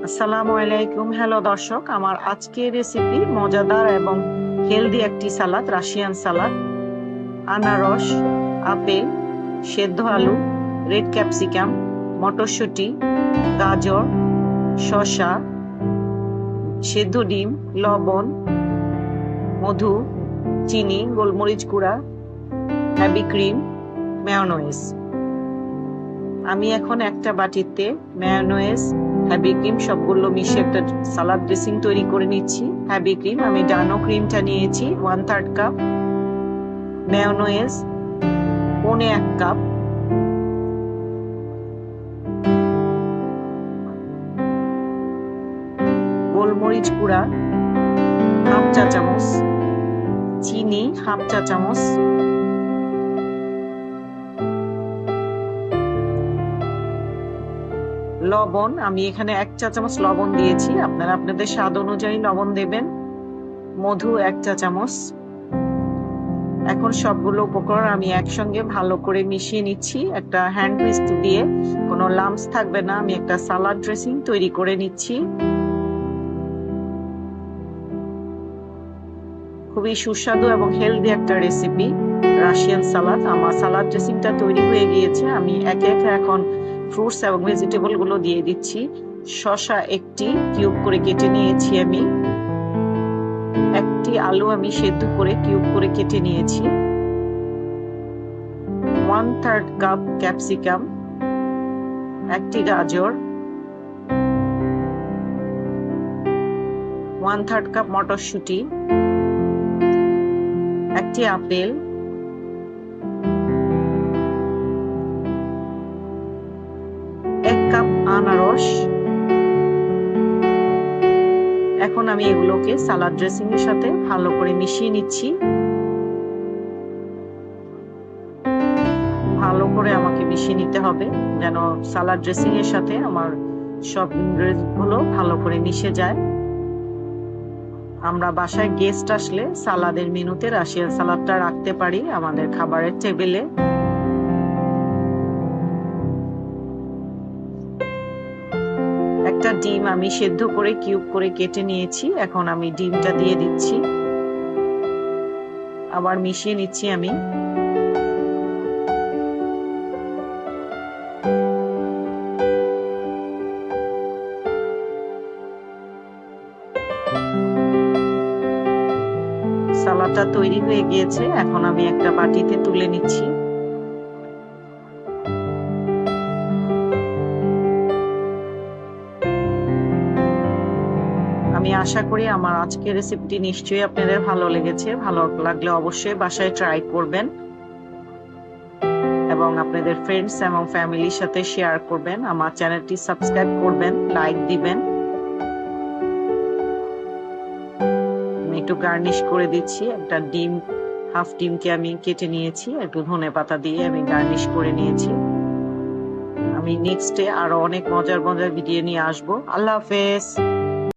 আসসালামু আলাইকুম। হ্যালো দর্শক, আমার আজকের রেসিপি মজাদার এবং হেলদি একটি সালাদ, রাশিয়ান সালাদ। আনারস, আপেল, সেদ্ধ আলু, রেড ক্যাপসিকাম, মটরশুঁটি, গাজর, শসা, সেদ্ধ ডিম, লবণ, মধু, চিনি, গোলমরিচ গুঁড়া, হেভি ক্রিম, মেয়োনেজ। আমি এখন একটা বাটিতে মেয়োনেজ, হেভি ক্রিম সবগুলো মিশিয়ে একটা সালাদ ড্রেসিং তৈরি করে নিচ্ছি। হেভি ক্রিম আমি ডানো ক্রিমটা নিয়েছি 1/3 কাপ, মেয়োনেজ 1/4 কাপ, গোলমরিচ গুঁড়া 1/2 চা চামচ, চিনি 1/2 চা চামচ, লবণ আমি এখানে 1 চা চামচ লবণ দিয়েছি, আপনারা আপনাদের স্বাদ অনুযায়ী লবণ দেবেন। মধু 1 চা চামচ। এখন সবগুলো উপকরণ আমি একসঙ্গে ভালো করে মিশিয়ে নিচ্ছি একটা হ্যান্ড হুইস্ক দিয়ে। কোনো লাম্পস থাকবে না। আমি একটা সালাদ ড্রেসিং তৈরি করে নিচ্ছি। খুবই সুস্বাদু এবং হেলদি একটা রেসিপি রাশিয়ান সালাদ। আমার সালাদ ড্রেসিংটা তৈরি হয়ে গিয়েছে। আমি একে একে এখন ফ্রুটস এবং ভেজিটেবল গুলো দিয়ে দিচ্ছি। শসা একটি কিউব করে কেটে নিয়েছি আমি। একটি আলু আমি সেদ্ধ করে কিউব করে কেটে নিয়েছি। 1/3 কাপ ক্যাপসিকাম, একটি গাজর, 1/3 কাপ মটরশুঁটি, একটি আপেল, 1 কাপ আনারস। এখন আমি এগুলোকে সালাদ ড্রেসিং এর সাথে ভালো করে মিশিয়ে নিচ্ছি। ভালো করে আমাকে মিশিয়ে নিতে হবে যেন সালাদ ড্রেসিং এর সাথে আমার সব ইনগ্রেডিয়েন্ট গুলো ভালো করে মিশে যায়। আমরা বাসায় গেস্ট আসলে সালাদের মেনুতে রাশিয়ান সালাদটা রাখতে পারি আমাদের খাবারের টেবিলে। একটা ডিম আমি সেদ্ধ করে কিউব করে কেটে নিয়েছি। এখন আমি ডিমটা দিয়ে দিচ্ছি, আবার মিশিয়ে নিচ্ছি আমি। সালাদটা তৈরি হয়ে গিয়েছে। এখন আমি একটা বাটিতে তুলে নিচ্ছি। আমি আশা করি আমার আজকের রেসিপিটি নিশ্চয়ই আপনাদের ভালো লেগেছে। ভালো লাগলে অবশ্যই বাসায় ট্রাই করবেন এবং আপনাদের ফ্রেন্ডস এবং ফ্যামিলির সাথে শেয়ার করবেন। আমার চ্যানেলটি সাবস্ক্রাইব করবেন, লাইক দিবেন। আমি একটু গার্নিশ করে দিচ্ছি। একটা ডিম, হাফ ডিমকে আমি কেটে নিয়েছি, একটু ধনেপাতা দিয়ে আমি গার্নিশ করে নিয়েছি। আমি নেক্সটে আরো অনেক মজার মজার ভিডিও নিয়ে আসবো। আল্লাহ হাফেজ।